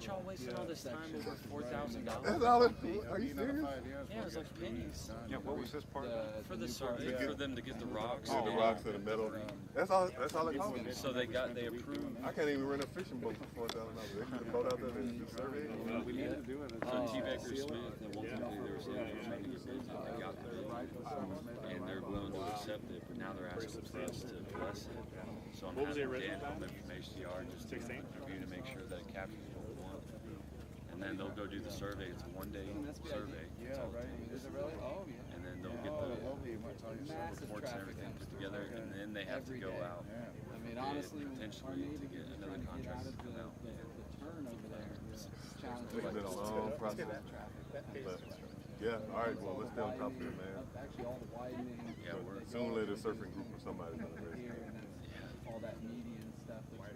y'all wasting all this time over $4,000? That's all it. Are you serious? Yeah, it was like pennies. Yeah, what was this part? For the survey, for them to get the rocks. The rocks and the metal. That's all. That's all it costs. So they approved. I can't even rent a fishing boat for $4,000. They put a boat out there and do survey. We need to do it. So T. Baker Smith, and ultimately they were saying they were trying to get bids and they got the bid. And they're willing to accept it, but now they're asking for us to bless it. So I'm having Dan home information yard just to review to make sure that it captures what we want. And then they'll go do the survey. It's a one-day survey. That's all it takes. And then they'll get the reports and everything put together, and then they have to go out potentially to get another contractor to come out. It's been a long process. But, yeah, all right, well, let's stay on top of it, man. Yeah, Soon later, surfing group or somebody's going to raise it.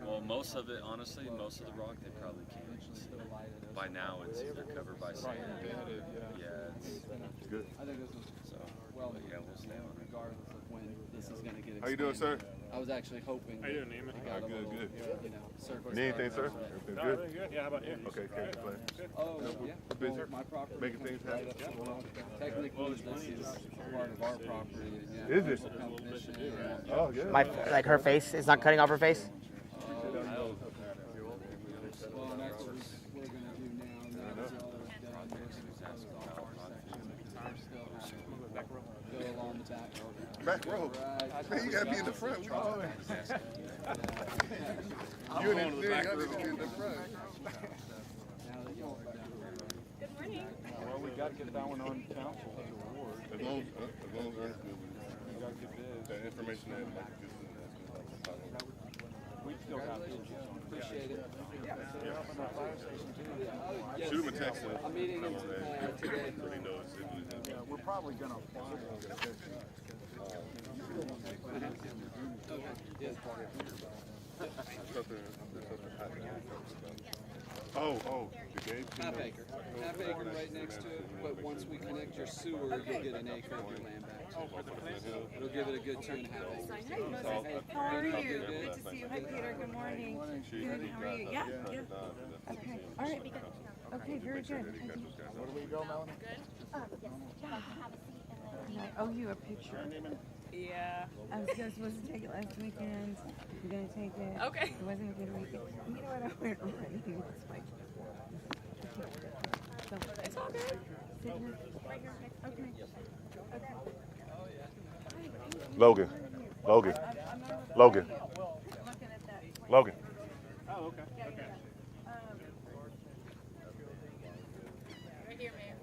Well, most of it, honestly, most of the rock they probably can't. By now, it's either covered by sand. Yeah, it's good. So, but yeah, we'll stay on it. Regardless of when this is going to get expanded. How you doing, sir? I was actually hoping. How you doing, Neiman? Good. You know, circle. Need anything, sir? Everything good? Really good. Yeah, how about you? Okay, can't complain. Oh, yeah. Busy? Well, my property. Making things happen? Technically, this is part of our property. Yeah, Is it? Oh, yeah. Like her face is not cutting off her face. Well, and that's what we're going to do now. Now that y'all are done, go along the back road. Back row. Man, you got to be in the front. You and the thing, I need to be in the front. Good morning. Well, we got to get that one on council as a reward. As long as that's good. We got to get bids. That information that We still got bids. Appreciate it. shoot him a text. I'm meeting him today. We're probably going to apply. Oh, the game. Half acre right next to it, but once we connect your sewer, you'll get an acre of your land back. It'll give it a good 2.5 acres. How are you? Good to see you. Hi, Peter. Good morning. Good. How are you? Yeah. Okay. All right. Okay. Very good. Where do we go, Melanie? I owe you a picture. Yeah. I was supposed to take it last weekend. I'm gonna take it. Okay. It wasn't a good weekend. You know what? I went running. So, It's all good. sit here. Right here. Okay. Logan. I'm looking at that. Logan. Oh, okay. Right here, man.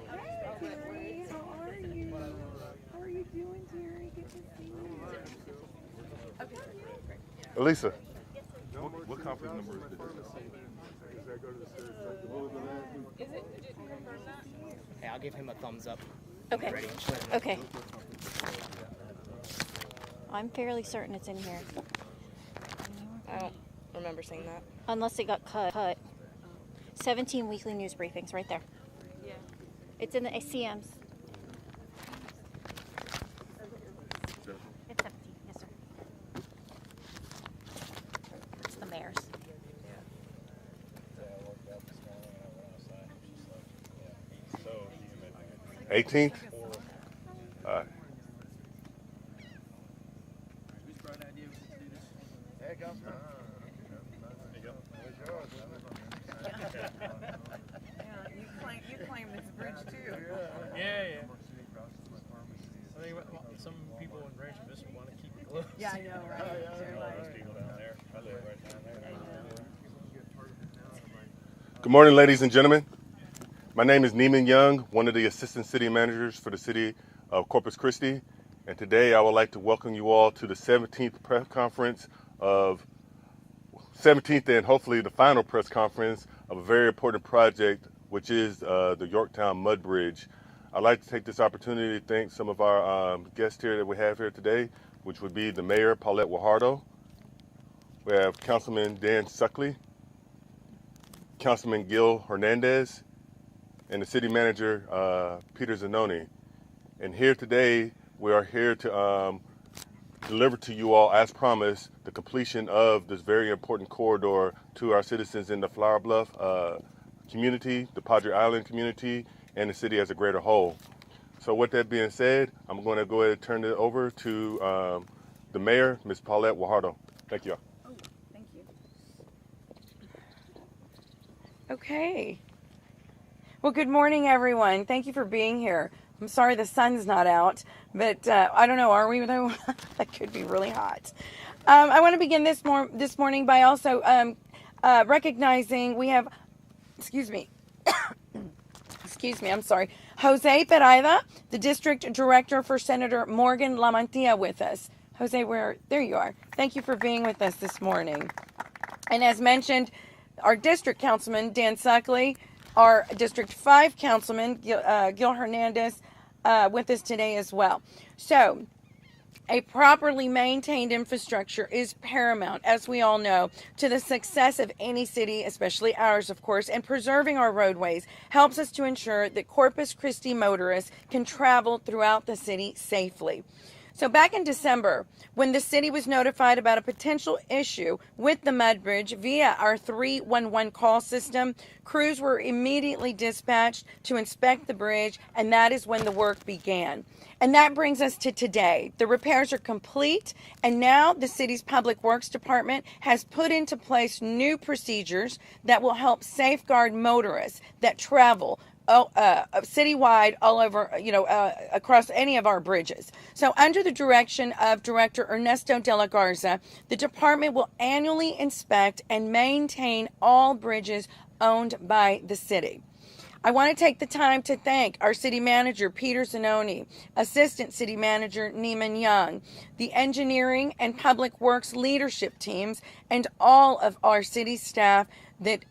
Hi, Terry. How are you? How are you doing, Terry? Good to see you. Okay. Elisa. What conference number is this? Is it? Did you confirm that? Hey, I'll give him a thumbs up. Okay. Okay. I'm fairly certain it's in here. I don't remember seeing that. Unless it got cut. 17 weekly news briefings right there. Yeah. It's in the ACMs. It's 17, yes sir. It's the mayor's. 18th? All right. You claim this bridge too. Yeah. I think some people in Rancho Vista want to keep it close. Yeah, I know, right? They're like, People down there. I live right down there. Good morning, ladies and gentlemen. My name is Neiman Young, one of the assistant city managers for the city of Corpus Christi. And today I would like to welcome you all to the 17th press conference of 17th and hopefully the final press conference of a very important project, which is the Yorktown Mud Bridge. I'd like to take this opportunity to thank some of our guests here that we have here today, which would be the Mayor, Paulette Guajardo. We have Councilman Dan Suckley, Councilman Gil Hernandez, and the City Manager, Peter Zanoni. And here today, we are here to deliver to you all, as promised, the completion of this very important corridor to our citizens in the Flower Bluff community, the Padre Island community, and the city as a greater whole. So with that being said, I'm going to go ahead and turn it over to the mayor, Ms. Paulette Guajardo. Thank you all. Oh, thank you. Okay. Well, good morning, everyone. Thank you for being here. I'm sorry the sun's not out, but I don't know, are we though? That could be really hot. I want to begin this morning by also recognizing we have, excuse me, I'm sorry, Jose Pereira, the district director for Senator Morgan Lamantia with us. Jose, there you are. Thank you for being with us this morning. And as mentioned, our district councilman, Dan Suckley, our District 5 councilman, Gil Hernandez, with us today as well. So, a properly maintained infrastructure is paramount, as we all know, to the success of any city, especially ours, of course, and preserving our roadways helps us to ensure that Corpus Christi motorists can travel throughout the city safely. So back in December, when the city was notified about a potential issue with the mud bridge via our 311 call system, crews were immediately dispatched to inspect the bridge, and that is when the work began. And that brings us to today. The repairs are complete, and now the city's Public Works Department has put into place new procedures that will help safeguard motorists that travel citywide, all over, across any of our bridges. So under the direction of Director Ernesto de la Garza, the department will annually inspect and maintain all bridges owned by the city. I want to take the time to thank our city manager, Peter Zanoni, assistant city manager, Neiman Young, the engineering and public works leadership teams, and all of our city staff that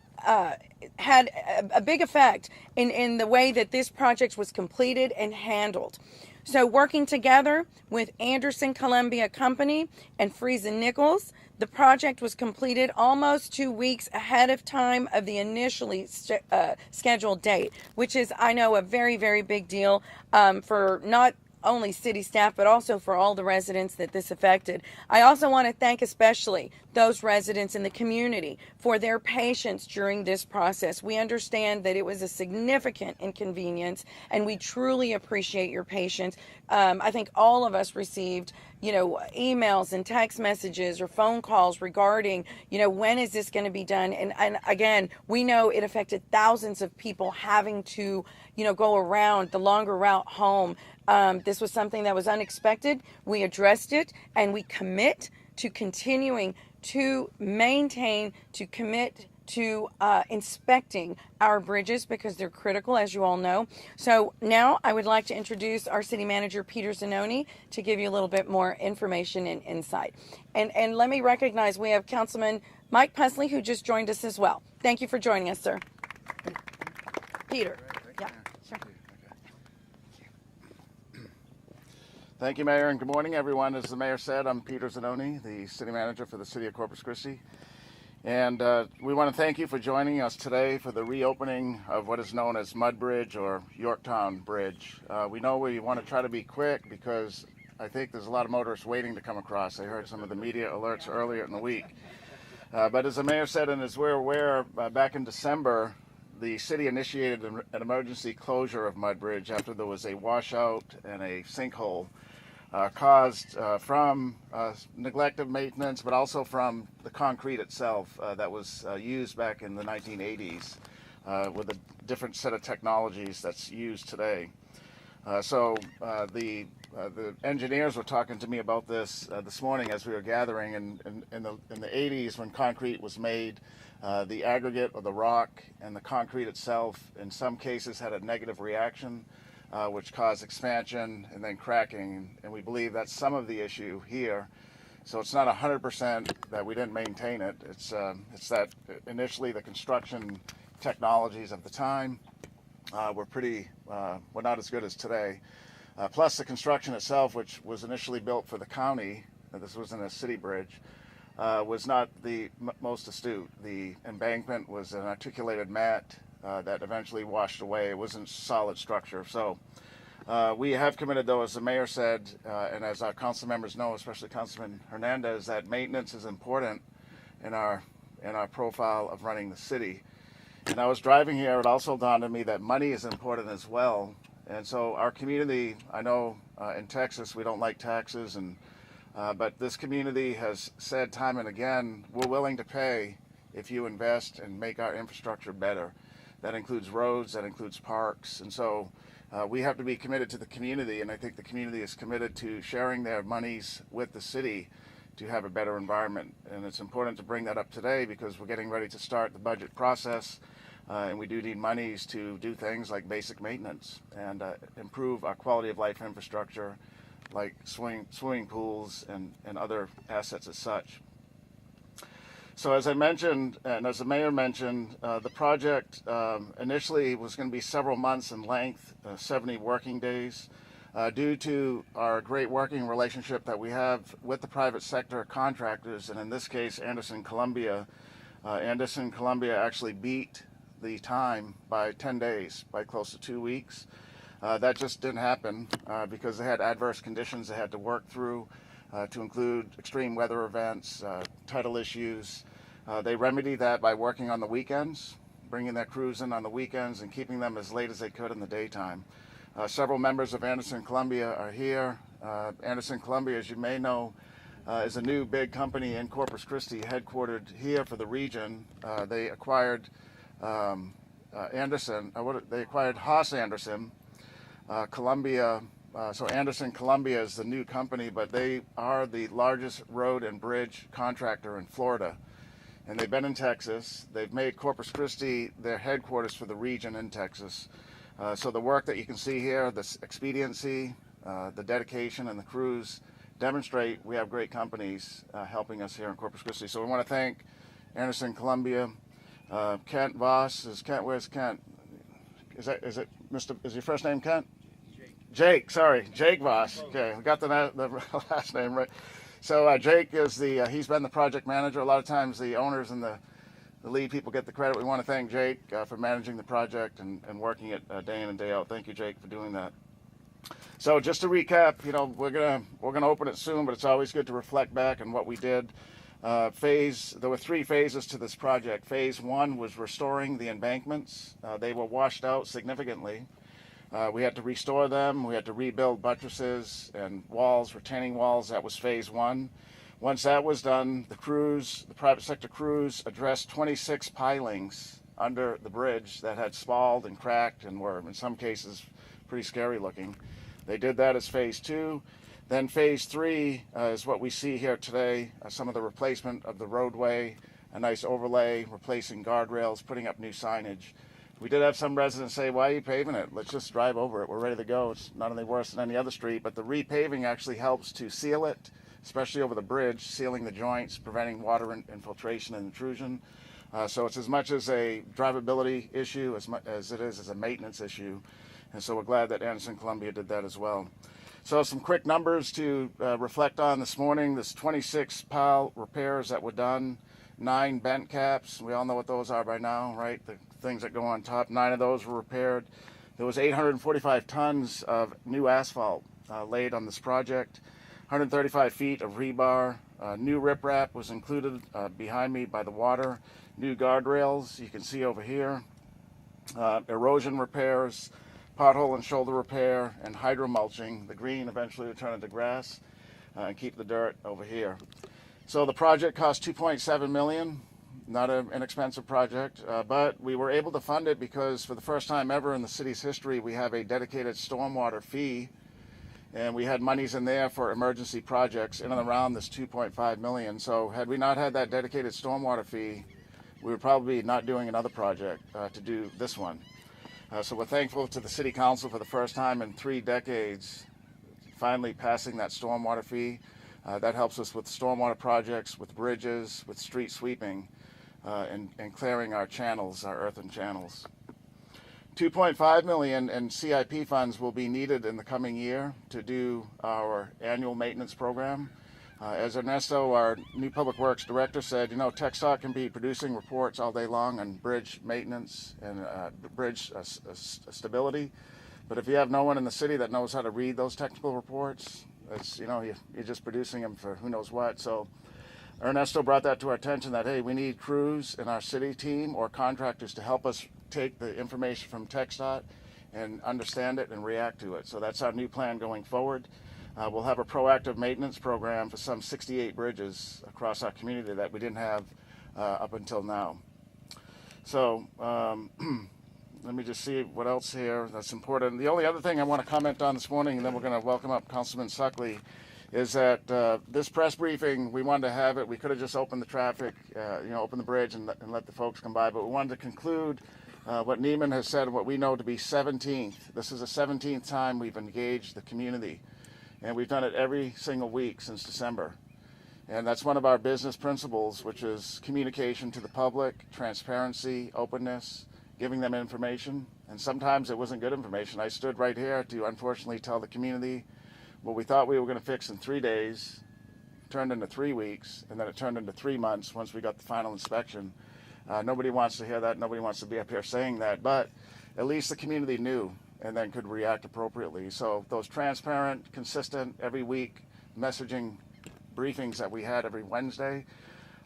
had a big effect in the way that this project was completed and handled. So working together with Anderson Columbia Company and Friesen Nichols, the project was completed almost 2 weeks ahead of time of the initially scheduled date, which is, I know, a very, very big deal for not only city staff, but also for all the residents that this affected. I also want to thank especially those residents in the community for their patience during this process. We understand that it was a significant inconvenience, and we truly appreciate your patience. I think all of us received, emails and text messages or phone calls regarding, when is this going to be done? And again, we know it affected thousands of people having to, go around the longer route home. This was something that was unexpected. We addressed it, and we commit to continuing to maintain, to commit to inspecting our bridges because they're critical, as you all know. So now I would like to introduce our city manager, Peter Zanoni, to give you a little bit more information and insight. And let me recognize we have Councilman Mike Pusley, who just joined us as well. Thank you for joining us, sir. Peter. Yeah, sure. Thank you, Mayor, and good morning, everyone. As the Mayor said, I'm Peter Zanoni, the City Manager for the City of Corpus Christi. And we want to thank you for joining us today for the reopening of what is known as Mud Bridge or Yorktown Bridge. We know we want to try to be quick because I think there's a lot of motorists waiting to come across. I heard some of the media alerts earlier in the week. But as the Mayor said, and as we're aware, back in December, the city initiated an emergency closure of Mud Bridge after there was a washout and a sinkhole caused from neglect of maintenance, but also from the concrete itself that was used back in the 1980s with a different set of technologies that's used today. So the engineers were talking to me about this morning as we were gathering. And in the 80s, when concrete was made, the aggregate or the rock and the concrete itself, in some cases, had a negative reaction, which caused expansion and then cracking. And we believe that's some of the issue here. So it's not 100% that we didn't maintain it. It's that initially the construction technologies of the time were not as good as today. Plus the construction itself, which was initially built for the county, this wasn't a city bridge, was not the most astute. The embankment was an articulated mat that eventually washed away. It wasn't solid structure. So We have committed, though, as the mayor said, and as our council members know, especially Councilman Hernandez, that maintenance is important in our profile of running the city. And I was driving here, it also dawned on me that money is important as well. And so our community, I know in Texas we don't like taxes, but this community has said time and again, we're willing to pay if you invest and make our infrastructure better. That includes roads, that includes parks, and so we have to be committed to the community, and I think the community is committed to sharing their monies with the city to have a better environment. And it's important to bring that up today because we're getting ready to start the budget process, and we do need monies to do things like basic maintenance and improve our quality of life infrastructure like swimming pools and other assets as such. So as I mentioned, and as the mayor mentioned, the project initially was going to be several months in length, 70 working days. Due to our great working relationship that we have with the private sector contractors, and in this case, Anderson Columbia actually beat the time by 10 days, by close to 2 weeks. That just didn't happen because they had adverse conditions they had to work through, to include extreme weather events, title issues. They remedied that by working on the weekends, bringing their crews in on the weekends and keeping them as late as they could in the daytime. Several members of Anderson Columbia are here. Anderson Columbia, as you may know, is a new big company in Corpus Christi, headquartered here for the region. They acquired they acquired Haas Anderson Columbia. So Anderson Columbia is the new company, but they are the largest road and bridge contractor in Florida. And they've been in Texas. They've made Corpus Christi their headquarters for the region in Texas. So the work that you can see here, the expediency, the dedication, and the crews demonstrate we have great companies helping us here in Corpus Christi. So we want to thank Anderson Columbia. Kent Voss is Kent. Where's Kent? Is your first name Kent? Jake. Sorry, Jake Voss. Okay, I got the last name right. So Jake is he's been the project manager. A lot of times the owners and the lead people get the credit. We want to thank Jake for managing the project and working it day in and day out. Thank you, Jake, for doing that. So just to recap, we're gonna open it soon, but it's always good to reflect back on what we did. There were 3 phases to this project. Phase 1 was restoring the embankments. They were washed out significantly. We had to restore them. We had to rebuild buttresses and walls, retaining walls. That was phase 1. Once that was done, the private sector crews addressed 26 pilings under the bridge that had spalled and cracked and were, in some cases, pretty scary looking. They did that as phase 2. Then phase 3 is what we see here today, some of the replacement of the roadway, a nice overlay, replacing guardrails, putting up new signage. We did have some residents say, why are you paving it? Let's just drive over it. We're ready to go. It's not any worse than any other street, but the repaving actually helps to seal it, especially over the bridge, sealing the joints, preventing water infiltration and intrusion. So it's as much as a drivability issue as it is as a maintenance issue. And so we're glad that Anderson Columbia did that as well. So some quick numbers to reflect on this morning. There's 26 pile repairs that were done, 9 bent caps. We all know what those are by now, right? The things that go on top. 9 of those were repaired. There was 845 tons of new asphalt laid on this project, 135 feet of rebar. New riprap was included behind me by the water. New guardrails, you can see over here. Erosion repairs, pothole and shoulder repair, and hydro mulching. The green eventually would turn into grass and keep the dirt over here. So the project cost $2.7 million. Not an inexpensive project, but we were able to fund it because for the first time ever in the city's history, we have a dedicated stormwater fee, and we had monies in there for emergency projects in and around this $2.5 million. So had we not had that dedicated stormwater fee, we would probably be not doing another project to do this one. So we're thankful to the City Council for the first time in 3 decades finally passing that stormwater fee. That helps us with stormwater projects, with bridges, with street sweeping, and clearing our channels, our earthen channels. $2.5 million in CIP funds will be needed in the coming year to do our annual maintenance program. As Ernesto, our new Public Works Director, said, TxDOT can be producing reports all day long on bridge maintenance and bridge stability, But if you have no one in the city that knows how to read those technical reports, it's, you're just producing them for who knows what. So Ernesto brought that to our attention that, hey, we need crews in our city team or contractors to help us take the information from TxDOT and understand it and react to it. So that's our new plan going forward. We'll have a proactive maintenance program for some 68 bridges across our community that we didn't have up until now. So let me just see what else here that's important. The only other thing I want to comment on this morning, and then we're going to welcome up Councilman Suckley, is that this press briefing, we wanted to have it. We could have just opened the traffic, opened the bridge and let the folks come by, but we wanted to conclude what Neiman has said, what we know to be 17th. This is the 17th time we've engaged the community, and we've done it every single week since December. And that's one of our business principles, which is communication to the public, transparency, openness, giving them information. And sometimes it wasn't good information. I stood right here to unfortunately tell the community what we thought we were going to fix in 3 days turned into 3 weeks, and then it turned into 3 months once we got the final inspection. Nobody wants to hear that. Nobody wants to be up here saying that, but at least the community knew and then could react appropriately. So those transparent, consistent, every week messaging briefings that we had every Wednesday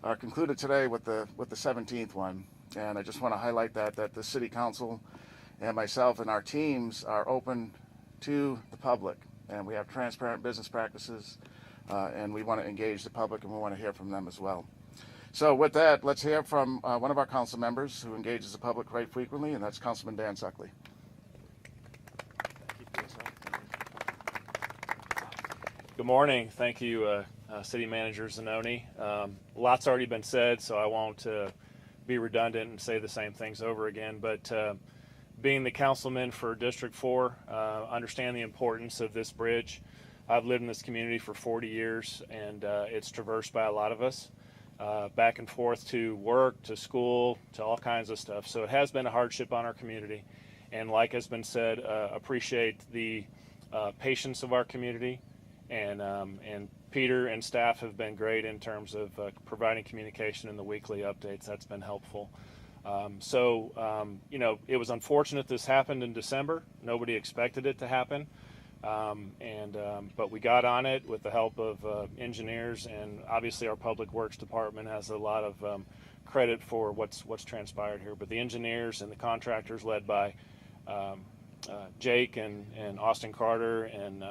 are concluded today with the 17th one. And I just want to highlight that the City Council and myself and our teams are open to the public, and we have transparent business practices, and we want to engage the public, and we want to hear from them as well. So with that, let's hear from one of our council members who engages the public quite frequently, and that's Councilman Dan Suckley. Good morning. Thank you, City Manager Zanoni. Lots already been said, so I won't be redundant and say the same things over again, but being the councilman for District 4, understand the importance of this bridge. I've lived in this community for 40 years, and it's traversed by a lot of us, back and forth to work, to school, to all kinds of stuff. So it has been a hardship on our community, and like has been said, appreciate the patience of our community, and Peter and staff have been great in terms of providing communication in the weekly updates. That's been helpful. It was unfortunate this happened in December. Nobody expected it to happen. But we got on it with the help of engineers, and obviously our Public Works Department has a lot of credit for what's transpired here. But the engineers and the contractors led by Jake and Austin Carter and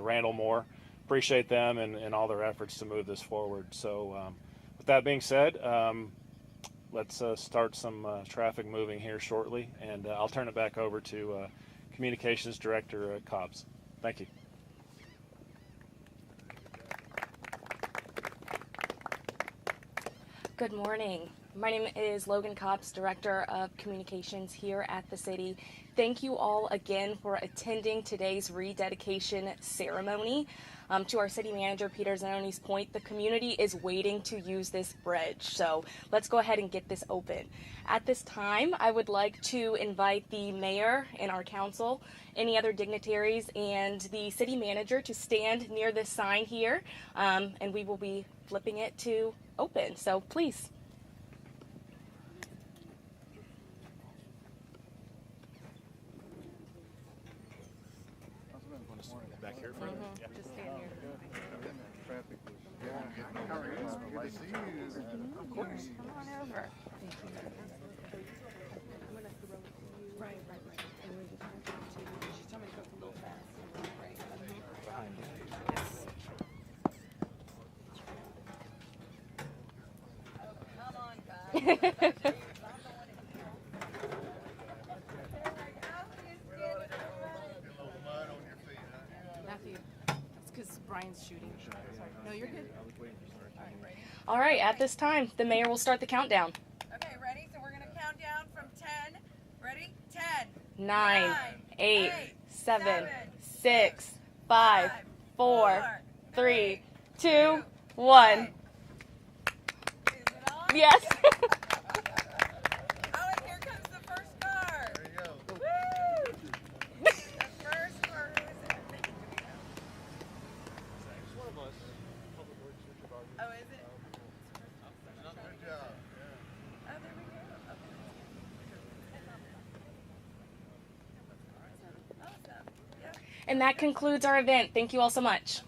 Randall Moore, appreciate them and all their efforts to move this forward. So with that being said, let's start some traffic moving here shortly, and I'll turn it back over to Communications Director Cobbs. Thank you. Good morning. My name is Logan Cobbs, Director of Communications here at the city. Thank you all again for attending today's rededication ceremony. To our city manager, Peter Zanoni's point, the community is waiting to use this bridge. So let's go ahead and get this open. At this time, I would like to invite the mayor and our council, any other dignitaries, and the city manager to stand near this sign here, and we will be flipping it to open. So please. Back here further? Yeah. Just stand here. Traffic was getting Good to see you. Of course. Come on over. Matthew, it's because Brian's shooting. No, you're good. All right, at this time, the mayor will start the countdown. Okay, ready? So we're going to count down from 10. Ready? 10. 9, 8, 7, 6, 5, 4, 3, 2, 1. Yes. Oh, and here comes the first car. There you go. Woo! The first car, who is it? It's one of us. Public Works Supervisor. Oh, is it? Good job. Oh, there we go. Okay. And that concludes our event. Thank you all so much.